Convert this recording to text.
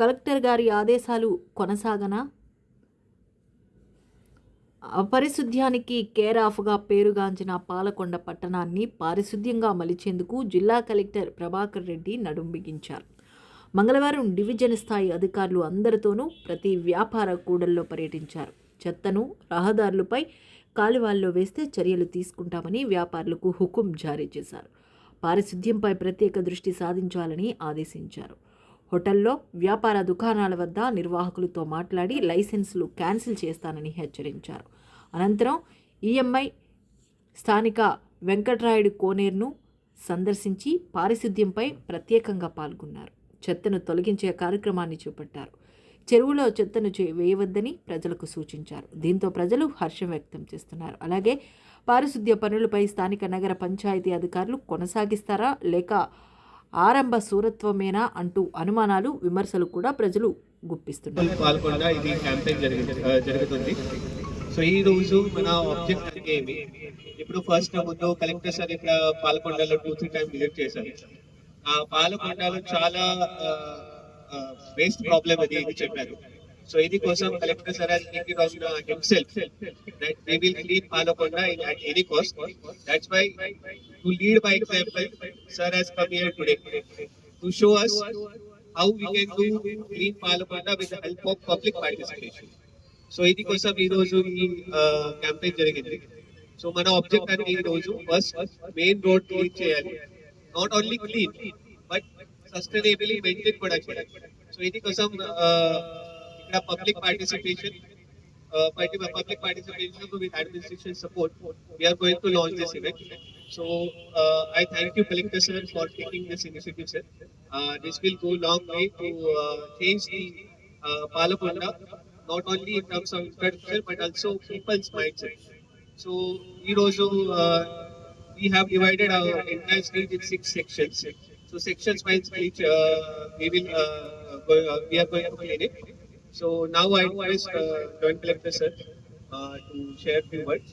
Collector గారి ఆదేశాలు కొనసాగనా? అపరిశుధ్యానికి care ఆఫ్గా పేరుగాంచిన పాలకొండ పట్టణాన్ని పారిశుధ్యంగా మలిచేందుకు జిల్లా కలెక్టర్ ప్రభాకర్ రెడ్డి నడుం బిగించారు. మంగళవారం డివిజన్ స్థాయి అధికారులు అందరితోనూ ప్రతి వ్యాపార కూడల్లో పర్యటించారు. చెత్తను రహదారులపై, కాలువల్లో వేస్తే చర్యలు తీసుకుంటామని వ్యాపారులకు హుకుం జారీ చేశారు. పారిశుధ్యంపై ప్రత్యేక దృష్టి సాధించాలని ఆదేశించారు. హోటల్లో, వ్యాపార దుకాణాల వద్ద నిర్వాహకులతో మాట్లాడి లైసెన్సులు క్యాన్సిల్ చేస్తానని హెచ్చరించారు. అనంతరం ఈఎంఐ స్థానిక వెంకట్రాయుడు కోనేరును సందర్శించి పారిశుధ్యంపై ప్రత్యేకంగా పాల్గొన్నారు. చెత్తను తొలగించే కార్యక్రమాన్ని చేపట్టారు. చెరువులో చెత్తను వేయవద్దని ప్రజలకు సూచించారు. దీంతో ప్రజలు హర్షం వ్యక్తం చేస్తున్నారు. అలాగే పారిశుధ్య పనులపై స్థానిక నగర పంచాయతీ అధికారులు కొనసాగిస్తారా లేక ఆరంభ సూరత్వమేనా అంటూ అనుమానాలు, విమర్శలు కూడా ప్రజలు గుప్పిస్తున్నారు. సో ఈ రోజు మన ఆబ్జెక్ట్ అంటే ఏమి, ఇప్పుడు ఫస్ట్ ముందు కలెక్టర్ సార్ ఇక్కడ పాలకొండలో 2-3 టైం విజిట్ చేశారు. ఆ పాలకొండలో చాలా వేస్ట్ ప్రాబ్లం అది ఇది చెప్పారు. సో ఇది కోసం collector sir has taken on himself that we will clean Palakonda at any cost. That's why to lead by example, sir has come here today to show us how we can do clean Palakonda with the help of public participation. So ఇది కోసం ఈ రోజు ఈ campaign జరిగింది. So మన object అనేది ఈ రోజు ఫస్ట్ మెయిన్ రోడ్ క్లీన్ చేయాలి. Not only clean but sustainably maintain కూడా చేయాలి. సో ఇది కోసం ఇక్కడ public participation with administration support, we are going to launch this event. So I thank you Collector sir for taking this initiative, sir. This will go long way to change the Palakonda, not only in terms of infrastructure but also people's mindset. So we have divided our entire street in 6 sections. So sections wise each we are going to clean it. So now I request Joint Collector sir to share a few words.